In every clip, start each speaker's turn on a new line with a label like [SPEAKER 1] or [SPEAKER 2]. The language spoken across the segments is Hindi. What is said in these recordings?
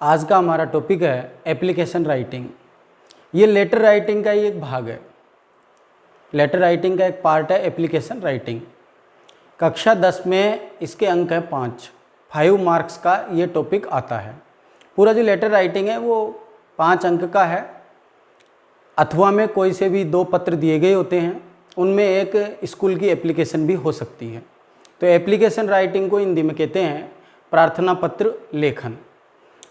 [SPEAKER 1] आज का हमारा टॉपिक है एप्लीकेशन राइटिंग। ये लेटर राइटिंग का ही एक भाग है। लेटर राइटिंग का एक पार्ट है एप्लीकेशन राइटिंग। कक्षा 10 में इसके अंक हैं 5 मार्क्स का ये टॉपिक आता है। पूरा जो लेटर राइटिंग है वो 5 अंक का है। अथवा में कोई से भी 2 पत्र दिए गए होते हैं, उनमें एक स्कूल की एप्लीकेशन भी हो सकती है। तो एप्लीकेशन राइटिंग को हिंदी में कहते हैं प्रार्थना पत्र लेखन।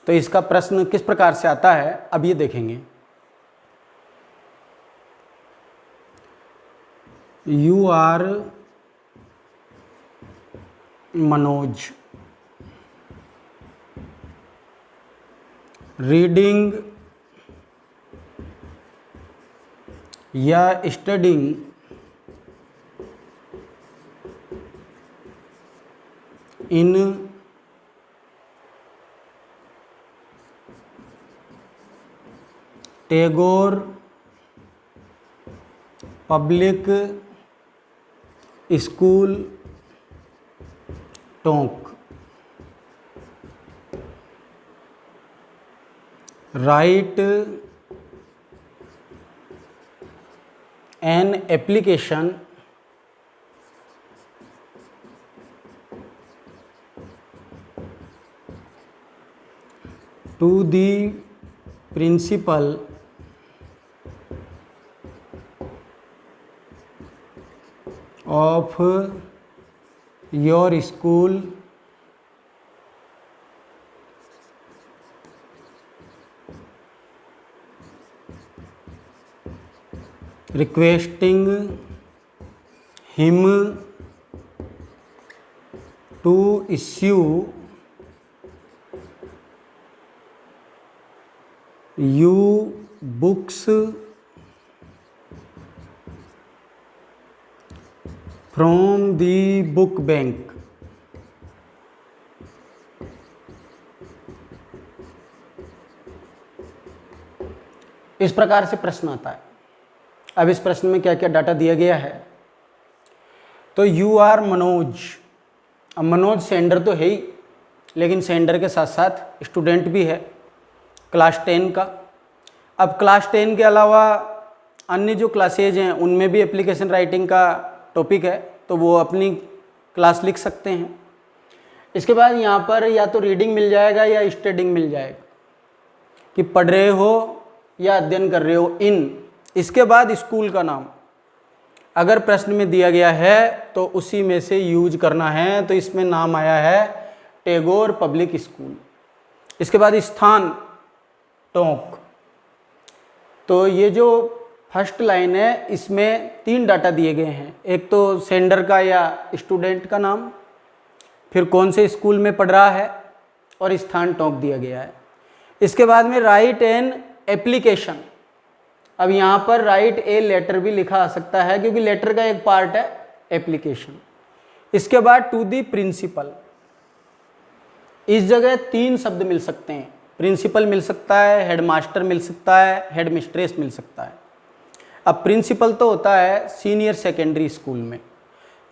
[SPEAKER 1] तो इसका प्रश्न किस प्रकार से आता है अब ये देखेंगे। यू आर मनोज रीडिंग या studying in Tagore Public School Tonk. Write an application to the principal of your school requesting him to issue you books from the book bank. इस प्रकार से प्रश्न आता है। अब इस प्रश्न में क्या क्या डाटा दिया गया है। तो यू आर मनोज। अब मनोज सेंडर तो है ही, लेकिन सेंडर के साथ साथ स्टूडेंट भी है क्लास 10 का। अब क्लास 10 के अलावा अन्य जो क्लासेज हैं उनमें भी एप्लीकेशन राइटिंग का टॉपिक है, तो वो अपनी क्लास लिख सकते हैं। इसके बाद यहाँ पर या तो रीडिंग मिल जाएगा या स्टडिंग मिल जाएगा कि पढ़ रहे हो या अध्ययन कर रहे हो इन। इसके बाद स्कूल का नाम अगर प्रश्न में दिया गया है तो उसी में से यूज करना है। तो इसमें नाम आया है टैगोर पब्लिक स्कूल। इसके बाद स्थान टोंक। तो ये जो फर्स्ट लाइन है इसमें 3 डाटा दिए गए हैं। एक तो सेंडर का या स्टूडेंट का नाम, फिर कौन से स्कूल में पढ़ रहा है और स्थान टोंक दिया गया है। इसके बाद में राइट एन एप्लीकेशन। अब यहाँ पर राइट ए लेटर भी लिखा आ सकता है क्योंकि लेटर का एक पार्ट है एप्लीकेशन। इसके बाद टू दी प्रिंसिपल। इस जगह 3 शब्द मिल सकते हैं। प्रिंसिपल मिल सकता है, हेडमास्टर मिल सकता है, हेडमिस्ट्रेस मिल सकता है। अब प्रिंसिपल तो होता है सीनियर सेकेंडरी स्कूल में,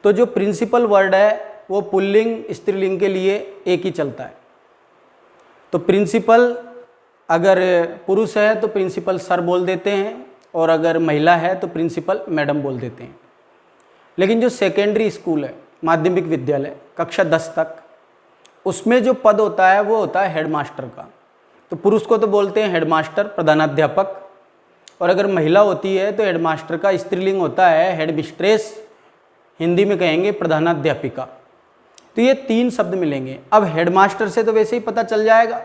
[SPEAKER 1] तो जो प्रिंसिपल वर्ड है वो पुल्लिंग स्त्रीलिंग के लिए एक ही चलता है। तो प्रिंसिपल अगर पुरुष है तो प्रिंसिपल सर बोल देते हैं, और अगर महिला है तो प्रिंसिपल मैडम बोल देते हैं। लेकिन जो सेकेंडरी स्कूल है, माध्यमिक विद्यालय कक्षा 10 तक, उसमें जो पद होता है वो होता है हेडमास्टर का। तो पुरुष को तो बोलते हैं हेडमास्टर प्रधानाध्यापक, और अगर महिला होती है तो हेडमास्टर का स्त्रीलिंग होता है हेडमिस्ट्रेस, हिंदी में कहेंगे प्रधानाध्यापिका। तो ये 3 शब्द मिलेंगे। अब हेडमास्टर से तो वैसे ही पता चल जाएगा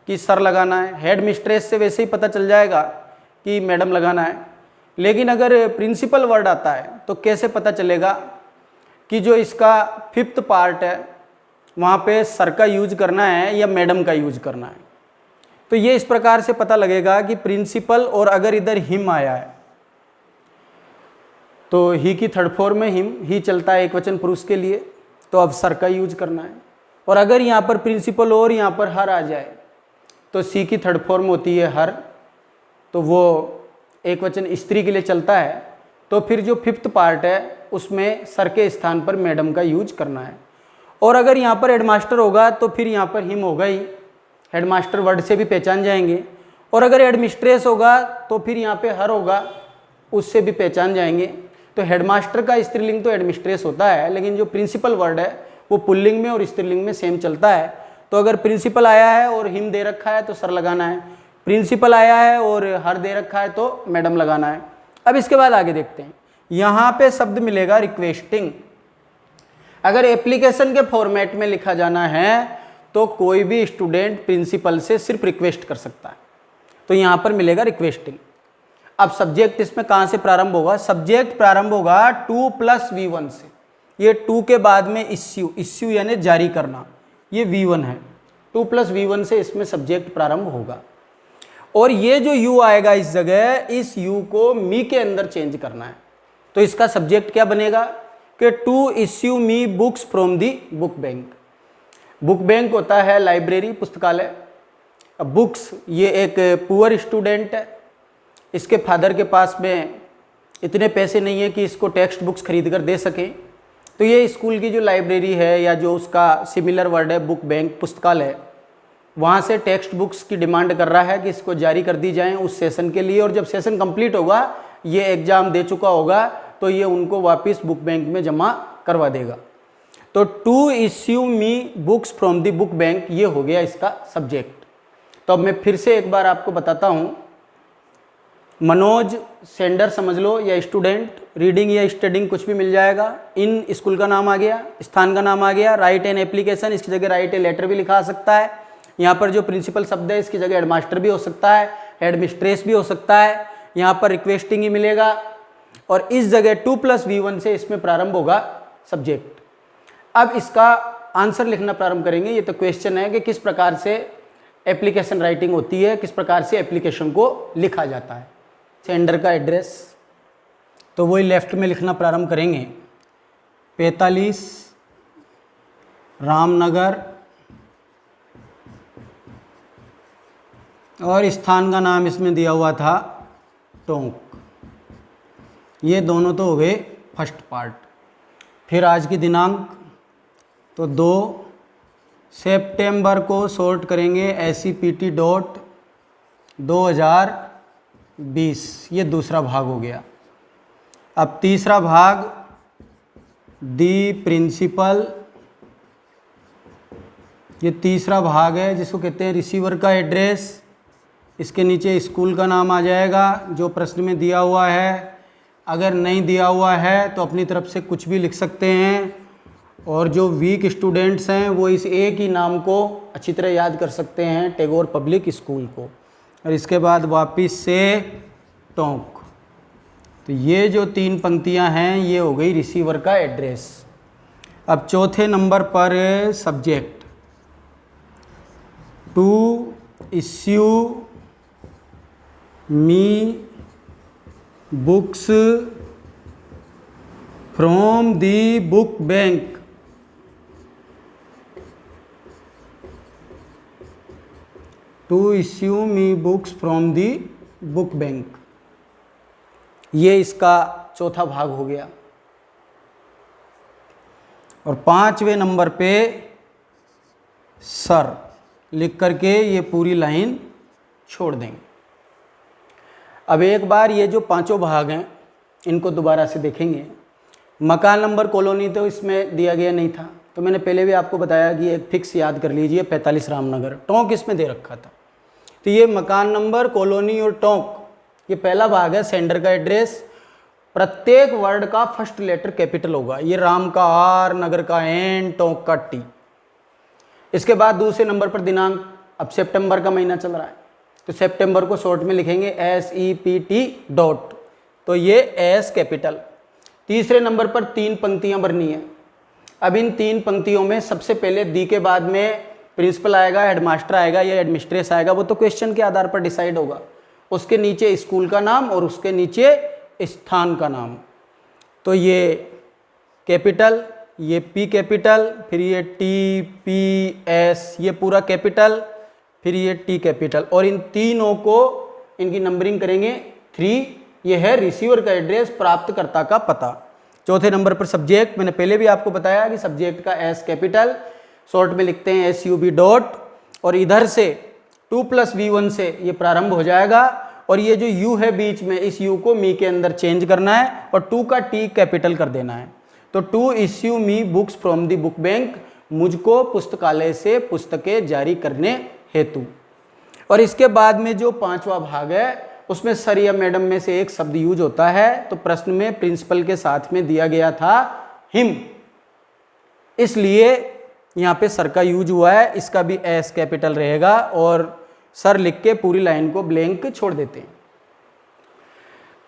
[SPEAKER 1] कि सर लगाना है, हेडमिस्ट्रेस से वैसे ही पता चल जाएगा कि मैडम लगाना है। लेकिन अगर प्रिंसिपल वर्ड आता है तो कैसे पता चलेगा कि जो इसका 5th पार्ट है वहाँ पे सर का यूज करना है या मैडम का यूज करना है। तो ये इस प्रकार से पता लगेगा कि प्रिंसिपल, और अगर इधर हिम आया है तो ही की 3rd फॉर्म में हिम ही चलता है एकवचन पुरुष के लिए, तो अब सर का यूज करना है। और अगर यहाँ पर प्रिंसिपल और यहाँ पर हर आ जाए तो सी की 3rd फॉर्म होती है हर, तो वो एकवचन स्त्री के लिए चलता है। तो फिर जो 5th पार्ट है उसमें सर के स्थान पर मैडम का यूज करना है। और अगर यहाँ पर हेडमास्टर होगा तो फिर यहाँ पर हिम होगा ही, हेडमास्टर वर्ड से भी पहचान जाएंगे, और अगर एडमिस्ट्रेस होगा तो फिर यहाँ पे हर होगा, उससे भी पहचान जाएंगे। तो हेडमास्टर का स्त्रीलिंग तो एडमिस्ट्रेस होता है, लेकिन जो प्रिंसिपल वर्ड है वो पुल्लिंग में और स्त्रीलिंग में सेम चलता है। तो अगर प्रिंसिपल आया है और हिम दे रखा है तो सर लगाना है, प्रिंसिपल आया है और हर दे रखा है तो मैडम लगाना है। अब इसके बाद आगे देखते हैं, यहाँ पे शब्द मिलेगा रिक्वेस्टिंग। अगर एप्लीकेशन के फॉर्मेट में लिखा जाना है तो कोई भी स्टूडेंट प्रिंसिपल से सिर्फ रिक्वेस्ट कर सकता है, तो यहाँ पर मिलेगा रिक्वेस्टिंग। अब सब्जेक्ट इसमें कहाँ से प्रारंभ होगा? सब्जेक्ट प्रारंभ होगा 2 + V1 से। ये 2 के बाद में इश्यू यानी जारी करना, ये V1 है। 2 + V1 से इसमें सब्जेक्ट प्रारंभ होगा, और ये जो U आएगा इस जगह, इस U को मी के अंदर चेंज करना है। तो इसका सब्जेक्ट क्या बनेगा कि to issue me books from the book bank. Book bank होता है लाइब्रेरी, पुस्तकालय। अब बुक्स, ये एक पुअर स्टूडेंट है, इसके फादर के पास में इतने पैसे नहीं है कि इसको टेक्स्ट बुक्स खरीद कर दे सके, तो ये स्कूल की जो लाइब्रेरी है या जो उसका सिमिलर वर्ड है बुक बैंक, पुस्तकालय, वहाँ से टेक्स्ट बुक्स की डिमांड कर रहा है कि इसको जारी कर दी जाएं उस सेशन के लिए, और जब सेशन कंप्लीट होगा, ये एग्ज़ाम दे चुका होगा, तो ये उनको वापस बुक बैंक में जमा करवा देगा। तो to issue me books from the book bank, ये हो गया इसका सब्जेक्ट। तो अब मैं फिर से एक बार आपको बताता हूँ। मनोज सेंडर समझ लो या स्टूडेंट, रीडिंग या स्टडिंग कुछ भी मिल जाएगा। इन स्कूल का नाम आ गया, स्थान का नाम आ गया। राइट एन एप्लीकेशन, इसकी जगह राइट ए लेटर भी लिखा सकता है। यहाँ पर जो प्रिंसिपल शब्द है इसकी जगह हेडमास्टर भी हो सकता है, हेडमिस्ट्रेस भी हो सकता है। यहाँ पर रिक्वेस्टिंग ही मिलेगा, और इस जगह 2 + V1 से इसमें प्रारंभ होगा सब्जेक्ट। अब इसका आंसर लिखना प्रारंभ करेंगे। ये तो क्वेश्चन है कि किस प्रकार से एप्लीकेशन राइटिंग होती है, किस प्रकार से एप्लीकेशन को लिखा जाता है। सेंडर का एड्रेस तो वही लेफ्ट में लिखना प्रारंभ करेंगे, 45 रामनगर, और स्थान का नाम इसमें दिया हुआ था टोंक। ये दोनों तो हो गए फर्स्ट पार्ट। फिर आज की दिनांक तो 2 सितंबर को शॉर्ट करेंगे SEPT.2020, ये दूसरा भाग हो गया। अब तीसरा भाग दी प्रिंसिपल, ये तीसरा भाग है जिसको कहते हैं रिसीवर का एड्रेस। इसके नीचे स्कूल का नाम आ जाएगा जो प्रश्न में दिया हुआ है। अगर नहीं दिया हुआ है तो अपनी तरफ से कुछ भी लिख सकते हैं, और जो वीक स्टूडेंट्स हैं वो इस एक ही नाम को अच्छी तरह याद कर सकते हैं, टैगोर पब्लिक स्कूल को। और इसके बाद वापस से टोंक। तो ये जो 3 पंक्तियां हैं ये हो गई रिसीवर का एड्रेस। अब चौथे नंबर पर subject, to issue me books from the book bank. To issue me books from the book bank, ये इसका चौथा भाग हो गया। और 5वें नंबर पे सर लिख करके ये पूरी लाइन छोड़ देंगे। अब एक बार ये जो 5 भाग हैं इनको दोबारा से देखेंगे। मकान नंबर कॉलोनी तो इसमें दिया गया नहीं था, तो मैंने पहले भी आपको बताया कि एक फिक्स याद कर लीजिए, 45 रामनगर। टोंक इसमें दे रखा था, तो ये मकान नंबर, कॉलोनी और टोंक, ये पहला भाग है सेंडर का एड्रेस। प्रत्येक वर्ड का फर्स्ट लेटर कैपिटल होगा। ये राम का R, नगर का N, टोंक का T। इसके बाद दूसरे नंबर पर दिनांक, अब सितंबर का महीना चल रहा है तो सितंबर को शॉर्ट में लिखेंगे SEPT. तो ये S कैपिटल। तीसरे नंबर पर 3 पंक्तियां भरनी है। अब इन 3 पंक्तियों में सबसे पहले दी के बाद में प्रिंसिपल आएगा, हेडमास्टर आएगा या एडमिनिस्ट्रेस आएगा, वो तो क्वेश्चन के आधार पर डिसाइड होगा। उसके नीचे स्कूल का नाम और उसके नीचे स्थान का नाम। तो ये कैपिटल, ये P कैपिटल, फिर ये TPS, ये पूरा कैपिटल, फिर ये T कैपिटल, और इन तीनों को इनकी नंबरिंग करेंगे 3। ये है रिसीवर का एड्रेस, प्राप्तकर्ता का पता। चौथे नंबर पर सब्जेक्ट, मैंने पहले भी आपको बताया कि सब्जेक्ट का S कैपिटल, शॉर्ट में लिखते हैं SUB. और इधर से 2+v1 से ये प्रारंभ हो जाएगा, और ये जो u है बीच में, इस u को मी के अंदर चेंज करना है और 2 का t कैपिटल कर देना है। तो to issue me books from the book bank, मुझको पुस्तकालय से पुस्तकें जारी करने हेतु। और इसके बाद में जो 5वां भाग है उसमें सर या मैडम में से एक शब्द यूज होता है। तो प्रश्न में प्रिंसिपल के साथ में दिया गया था हिम, इसलिए यहाँ पे सर का यूज हुआ है, इसका भी एस कैपिटल रहेगा और सर लिख के पूरी लाइन को ब्लैंक छोड़ देते हैं।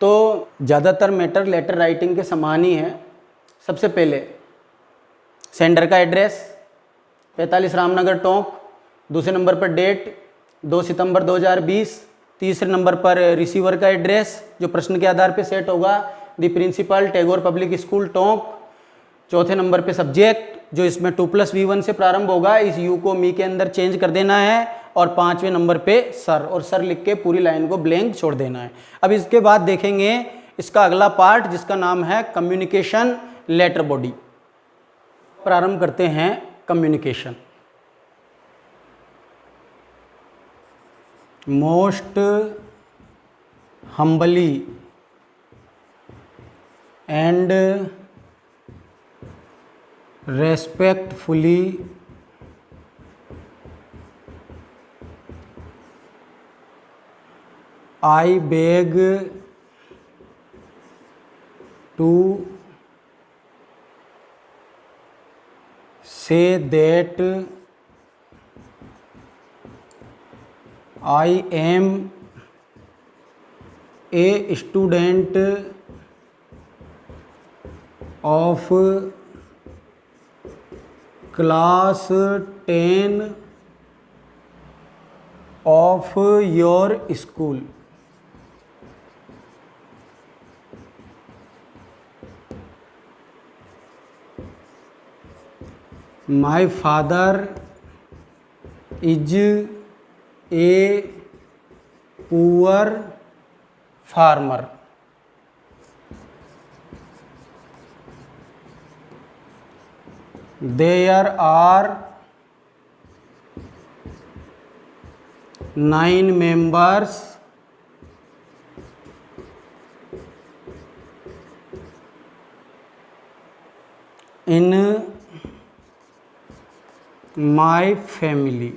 [SPEAKER 1] तो ज़्यादातर मैटर लेटर राइटिंग के समान ही है। सबसे पहले सेंडर का एड्रेस 45 रामनगर टोंक, दूसरे नंबर पर डेट 2 सितंबर 2020, तीसरे नंबर पर रिसीवर का एड्रेस जो प्रश्न के आधार पे सेट होगा the principal Tagore Public School Tonk, चौथे नंबर पे सब्जेक्ट जो इसमें 2+v1 से प्रारंभ होगा, इस u को मी के अंदर चेंज कर देना है, और 5वें नंबर पे सर, और सर लिख के पूरी लाइन को ब्लैंक छोड़ देना है। अब इसके बाद देखेंगे इसका अगला पार्ट जिसका नाम है कम्युनिकेशन लेटर बॉडी। प्रारंभ करते हैं communication. Most humbly and respectfully I beg to say that I am a student of class 10 of your school. My father is a poor farmer. There are 9 members in my family.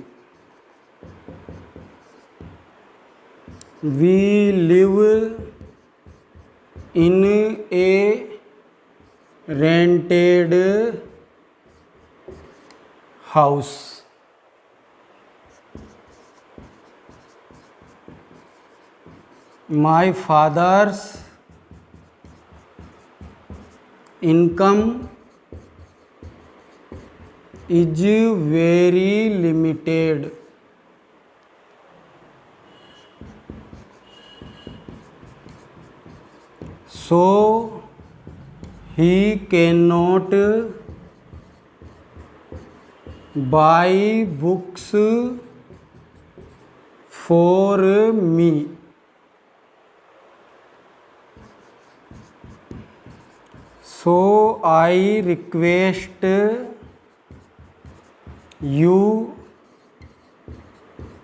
[SPEAKER 1] We live in a rented house. My father's income is very limited. So he cannot buy books for me. So I request you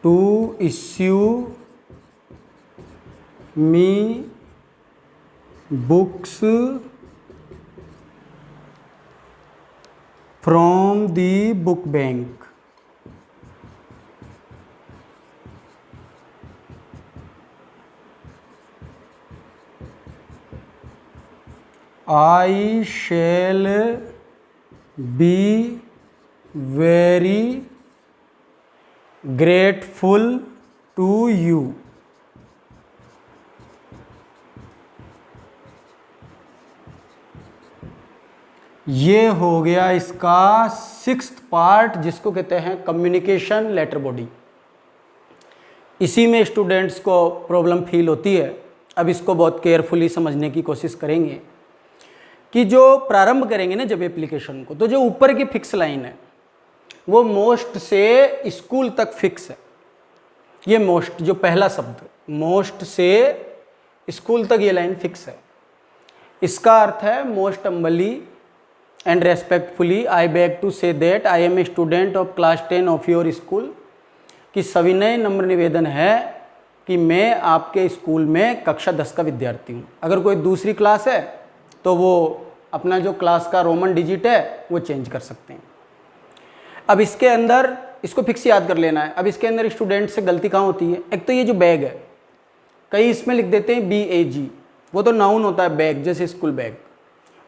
[SPEAKER 1] to issue me books from the book bank. I shall be very grateful to you. ये हो गया इसका 6th पार्ट जिसको कहते हैं कम्युनिकेशन लेटर बॉडी। इसी में स्टूडेंट्स को प्रॉब्लम फील होती है। अब इसको बहुत केयरफुली समझने की कोशिश करेंगे कि जो प्रारंभ करेंगे ना जब एप्लीकेशन को, तो जो ऊपर की फिक्स लाइन है वो मोस्ट से स्कूल तक फिक्स है। ये मोस्ट जो पहला शब्द मोस्ट से स्कूल तक ये लाइन फिक्स है। इसका अर्थ है most humbly and respectfully I beg to say that I am a student of class 10 of your school. कि सविनय नम्र निवेदन है कि मैं आपके स्कूल में कक्षा 10 का विद्यार्थी हूँ। अगर कोई दूसरी क्लास है तो वो अपना जो क्लास का रोमन डिजिट है वो चेंज कर सकते हैं। अब इसके अंदर इसको फिक्स याद कर लेना है। अब इसके अंदर स्टूडेंट से गलती कहाँ होती है? एक तो ये जो बैग है, कई इसमें लिख देते हैं BAG, वो तो नाउन होता है बैग, जैसे स्कूल बैग,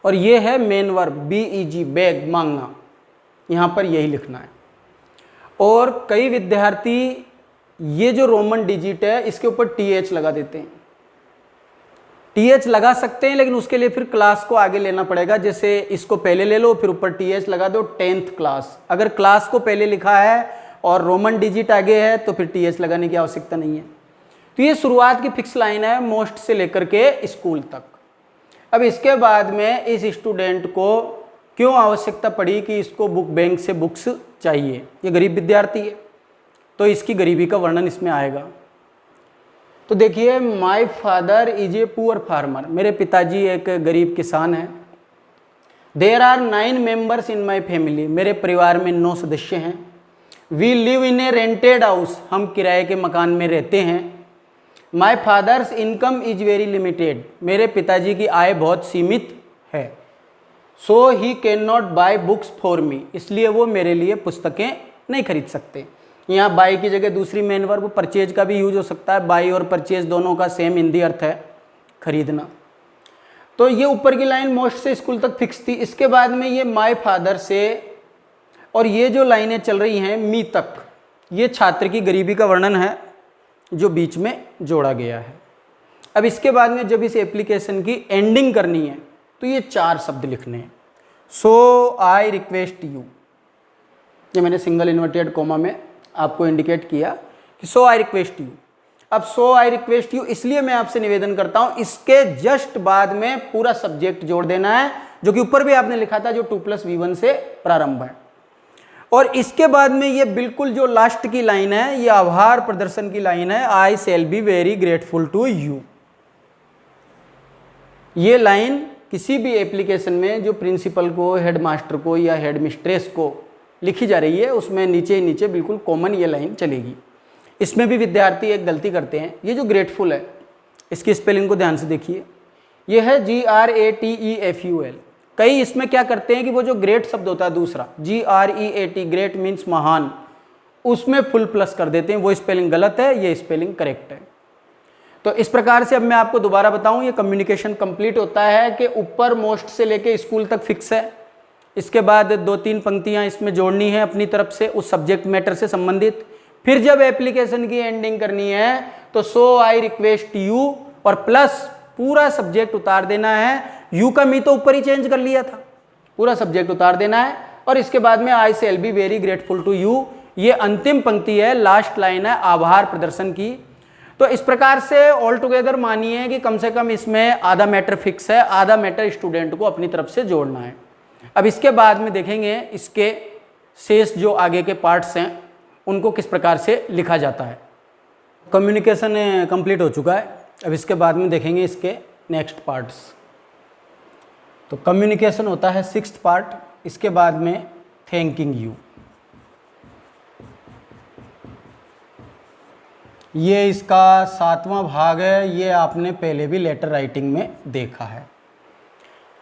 [SPEAKER 1] और ये है मेन वर्ब BEG, बैग, मांगना। यहाँ पर यही लिखना है। और कई विद्यार्थी ये जो रोमन डिजिट है इसके ऊपर TH लगा देते हैं। TH लगा सकते हैं, लेकिन उसके लिए फिर क्लास को आगे लेना पड़ेगा। जैसे इसको पहले ले लो, फिर ऊपर TH लगा दो, 10th क्लास। अगर क्लास को पहले लिखा है और रोमन डिजिट आगे है तो फिर TH लगाने की आवश्यकता नहीं है। तो ये शुरुआत की फिक्स लाइन है मोस्ट से लेकर के स्कूल तक। अब इसके बाद में इस स्टूडेंट को क्यों आवश्यकता पड़ी कि इसको बुक बैंक से बुक्स चाहिए? ये गरीब विद्यार्थी है तो इसकी गरीबी का वर्णन इसमें आएगा। तो देखिए, my father is a poor farmer, मेरे पिताजी एक गरीब किसान हैं। There are 9 members in my family, मेरे परिवार में 9 सदस्य हैं। We live in a rented house, हम किराए के मकान में रहते हैं। My father's income is very limited, मेरे पिताजी की आय बहुत सीमित है। So he can not buy books for me, इसलिए वो मेरे लिए पुस्तकें नहीं खरीद सकते। यहाँ बाई की जगह दूसरी मेन वर्ब परचेज का भी यूज हो सकता है। बाई और परचेज दोनों का सेम हिंदी अर्थ है, खरीदना। तो ये ऊपर की लाइन मोस्ट से स्कूल तक फिक्स थी। इसके बाद में ये माय फादर से और ये जो लाइनें चल रही हैं मी तक, ये छात्र की गरीबी का वर्णन है जो बीच में जोड़ा गया है। अब इसके बाद में जब इस एप्लीकेशन की एंडिंग करनी है तो ये 4 शब्द लिखने हैं। सो आई रिक्वेस्ट यू, ये मैंने सिंगल इन्वर्टेड कोमा में आपको इंडिकेट किया कि सो आई रिक्वेस्ट यू। अब सो आई रिक्वेस्ट यू इसलिए मैं आपसे निवेदन करता हूं, इसके जस्ट बाद में पूरा सब्जेक्ट जोड़ देना है, जो कि ऊपर भी आपने लिखा था, जो 2+V1 से प्रारंभ है। और इसके बाद में ये बिल्कुल जो लास्ट की लाइन है, ये आभार प्रदर्शन की लाइन है, I shall be very grateful to you. ये लाइन किसी भी एप्लीकेशन में जो प्रिंसिपल को, हेडमास्टर को या हेडमिस्ट्रेस को लिखी जा रही है, उसमें नीचे नीचे बिल्कुल कॉमन ये लाइन चलेगी। इसमें भी विद्यार्थी एक गलती करते हैं। ये जो ग्रेटफुल है, इसकी स्पेलिंग को ध्यान से देखिए, ये है GRATEFUL। कई इसमें क्या करते हैं कि वो जो ग्रेट शब्द होता है दूसरा, GREAT, ग्रेट मीन्स महान, उसमें फुल प्लस कर देते हैं। वो स्पेलिंग गलत है, ये स्पेलिंग करेक्ट है। तो इस प्रकार से अब मैं आपको दोबारा बताऊं, ये कम्युनिकेशन कंप्लीट होता है कि ऊपर मोस्ट से लेके स्कूल तक फिक्स है। इसके बाद 2-3 पंक्तियां इसमें जोड़नी है अपनी तरफ से उस सब्जेक्ट मैटर से संबंधित। फिर जब एप्लीकेशन की एंडिंग करनी है तो सो आई रिक्वेस्ट यू और प्लस पूरा सब्जेक्ट उतार देना है। यू का मी तो ऊपर ही चेंज कर लिया था, पूरा सब्जेक्ट उतार देना है। और इसके बाद में I shall be very grateful to you, ये अंतिम पंक्ति है, लास्ट लाइन है आभार प्रदर्शन की। तो इस प्रकार से ऑल टुगेदर मानिए कि कम से कम इसमें आधा मैटर फिक्स है, आधा मैटर स्टूडेंट को अपनी तरफ से जोड़ना है। अब इसके बाद में देखेंगे इसके शेष जो आगे के पार्ट्स हैं उनको किस प्रकार से लिखा जाता है। कम्युनिकेशन कंप्लीट हो चुका है। अब इसके बाद में देखेंगे इसके नेक्स्ट पार्ट्स। तो कम्युनिकेशन होता है 6th पार्ट। इसके बाद में थैंकिंग यू, ये इसका 7वां भाग है। ये आपने पहले भी लेटर राइटिंग में देखा है।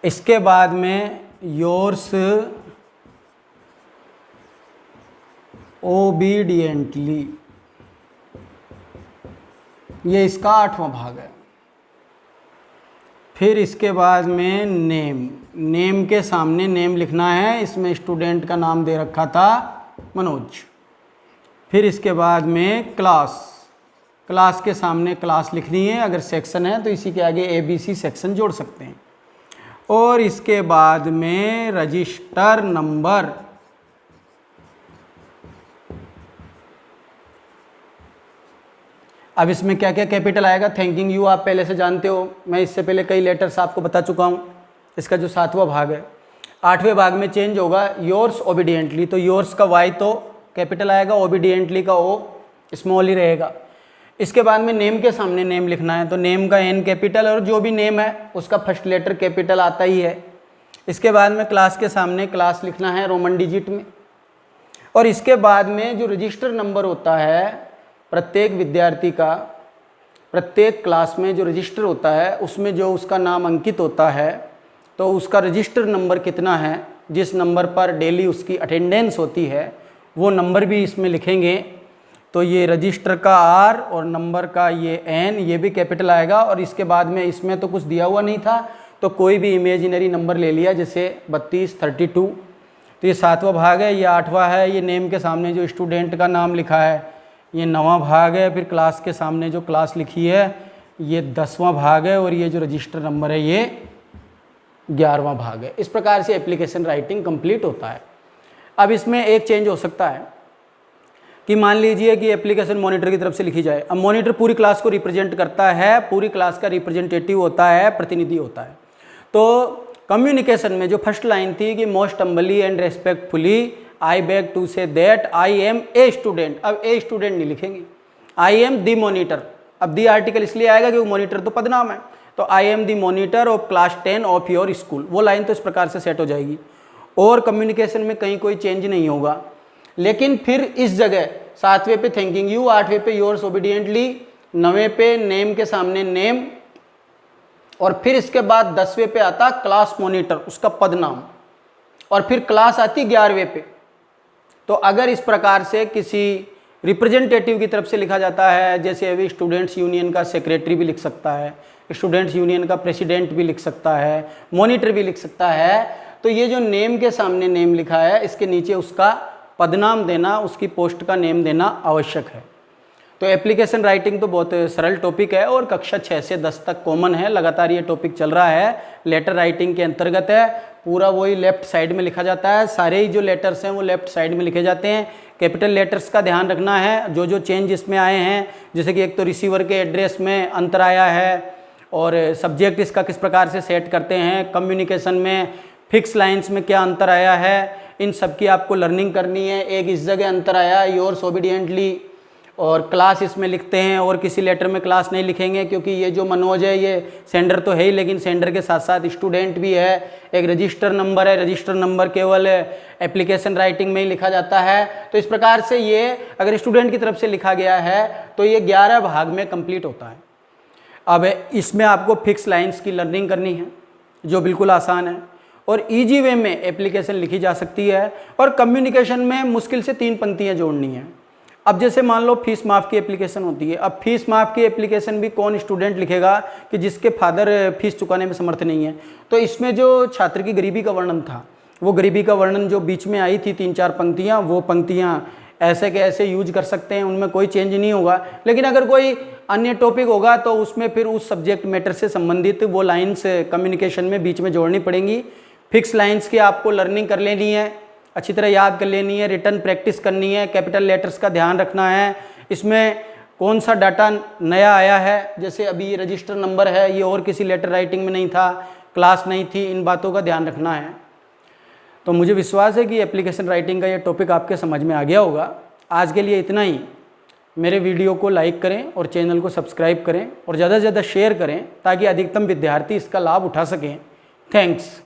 [SPEAKER 1] इसके बाद में योर्स ओबीडियंटली, ये इसका 8वां भाग है। फिर इसके बाद में नेम, नेम के सामने नेम लिखना है। इसमें स्टूडेंट का नाम दे रखा था मनोज। फिर इसके बाद में क्लास, क्लास के सामने क्लास लिखनी है। अगर सेक्शन है तो इसी के आगे ABC सेक्शन जोड़ सकते हैं। और इसके बाद में रजिस्टर नंबर, अब इसमें क्या क्या कैपिटल आएगा। थैंकिंग यू आप पहले से जानते हो, मैं इससे पहले कई लेटर्स आपको बता चुका हूँ। इसका जो 7वां भाग है, 8वें भाग में चेंज होगा योर्स ओबीडियंटली। तो योर्स का Y तो कैपिटल आएगा, ओबीडियंटली का O स्मॉल ही रहेगा। इसके बाद में नेम के सामने नेम लिखना है, तो नेम का N कैपिटल और जो भी नेम है उसका फर्स्ट लेटर कैपिटल आता ही है। इसके बाद में क्लास के सामने क्लास लिखना है रोमन डिजिट में। और इसके बाद में जो रजिस्टर नंबर होता है प्रत्येक विद्यार्थी का, प्रत्येक क्लास में जो रजिस्टर होता है उसमें जो उसका नाम अंकित होता है, तो उसका रजिस्टर नंबर कितना है, जिस नंबर पर डेली उसकी अटेंडेंस होती है, वो नंबर भी इसमें लिखेंगे। तो ये रजिस्टर का R और नंबर का ये N, ये भी कैपिटल आएगा। और इसके बाद में इसमें तो कुछ दिया हुआ नहीं था, तो कोई भी इमेजिनरी नंबर ले लिया, जैसे 32, 32। तो ये 7वां भाग है, ये 8वां है। ये नेम के सामने जो स्टूडेंट का नाम लिखा है ये 9वां भाग है। फिर क्लास के सामने जो क्लास लिखी है ये 10वां भाग है। और ये जो रजिस्टर नंबर है ये 11वां भाग है। इस प्रकार से एप्लीकेशन राइटिंग कंप्लीट होता है। अब इसमें एक चेंज हो सकता है कि मान लीजिए कि एप्लीकेशन मॉनिटर की तरफ से लिखी जाए। अब मॉनिटर पूरी क्लास को रिप्रेजेंट करता है, पूरी क्लास का रिप्रेजेंटेटिव होता है, प्रतिनिधि होता है। तो कम्युनिकेशन में जो फर्स्ट लाइन थी कि most humbly and respectfully I beg to say that I am a student, अब ए स्टूडेंट नहीं लिखेंगे, आई एम दी मॉनिटर। अब दी आर्टिकल इसलिए आएगा क्योंकि मॉनिटर तो पदनाम है। तो I am the monitor of class 10 of your school, वो लाइन तो इस प्रकार से सेट हो जाएगी और कम्युनिकेशन में कहीं कोई चेंज नहीं होगा। लेकिन फिर इस जगह 7वें पे थैंकिंग यू, 8वें पे योर्स ओबीडियंटली, 9वें पे नेम के सामने नेम, और फिर इसके बाद 10वें पे आता क्लास मॉनिटर, उसका पद नाम, और फिर क्लास आती 11वें पे। तो अगर इस प्रकार से किसी रिप्रेजेंटेटिव की तरफ से लिखा जाता है, जैसे अभी स्टूडेंट्स यूनियन का सेक्रेटरी भी लिख सकता है, स्टूडेंट्स यूनियन का प्रेसिडेंट भी लिख सकता है, मॉनिटर भी लिख सकता है, तो ये जो नेम के सामने नेम लिखा है इसके नीचे उसका पदनाम देना, उसकी पोस्ट का नेम देना आवश्यक है। तो एप्लीकेशन राइटिंग तो बहुत सरल टॉपिक है और कक्षा 6 से 10 तक कॉमन है, लगातार ये टॉपिक चल रहा है। लेटर राइटिंग के अंतर्गत है, पूरा वही लेफ्ट साइड में लिखा जाता है, सारे ही जो लेटर्स हैं वो लेफ्ट साइड में लिखे जाते हैं। कैपिटल लेटर्स का ध्यान रखना है, जो जो चेंज इसमें आए हैं, जैसे कि एक तो रिसीवर के एड्रेस में अंतर आया है, और सब्जेक्ट इसका किस प्रकार से सेट करते हैं, कम्युनिकेशन में फिक्स लाइन्स में क्या अंतर आया है, इन सब की आपको लर्निंग करनी है। एक इस जगह अंतर आया है योर्स ओबीडियंटली, और क्लास इसमें लिखते हैं और किसी लेटर में क्लास नहीं लिखेंगे, क्योंकि ये जो मनोज है ये सेंडर तो है ही, लेकिन सेंडर के साथ साथ स्टूडेंट भी है। एक रजिस्टर नंबर है, रजिस्टर नंबर केवल एप्लीकेशन राइटिंग में ही लिखा जाता है। तो इस प्रकार से ये अगर स्टूडेंट की तरफ से लिखा गया है तो ये 11 भाग में कंप्लीट होता है। अब इसमें आपको फिक्स लाइन्स की लर्निंग करनी है जो बिल्कुल आसान है और ईजी वे में एप्लीकेशन लिखी जा सकती है। और कम्युनिकेशन में मुश्किल से 3 पंक्तियाँ जोड़नी हैं। अब जैसे मान लो फीस माफ़ की एप्लीकेशन होती है, अब फीस माफ़ की एप्लीकेशन भी कौन स्टूडेंट लिखेगा कि जिसके फादर फीस चुकाने में समर्थ नहीं है। तो इसमें जो छात्र की गरीबी का वर्णन था, वो गरीबी का वर्णन जो बीच में आई थी 3-4 पंक्तियाँ, वो पंक्तियाँ ऐसे के ऐसे यूज कर सकते हैं, उनमें कोई चेंज नहीं होगा। लेकिन अगर कोई अन्य टॉपिक होगा तो उसमें फिर उस सब्जेक्ट मैटर से संबंधित वो लाइन्स कम्युनिकेशन में बीच में जोड़नी पड़ेंगी। फिक्स लाइन्स की आपको लर्निंग कर लेनी है, अच्छी तरह याद कर लेनी है, रिटर्न प्रैक्टिस करनी है, कैपिटल लेटर्स का ध्यान रखना है, इसमें कौन सा डाटा नया आया है, जैसे अभी ये रजिस्टर नंबर है, ये और किसी लेटर राइटिंग में नहीं था, क्लास नहीं थी, इन बातों का ध्यान रखना है। तो मुझे विश्वास है कि एप्लीकेशन राइटिंग का ये टॉपिक आपके समझ में आ गया होगा। आज के लिए इतना ही। मेरे वीडियो को लाइक करें और चैनल को सब्सक्राइब करें और ज़्यादा से ज़्यादा शेयर करें ताकि अधिकतम विद्यार्थी इसका लाभ उठा सकें। थैंक्स।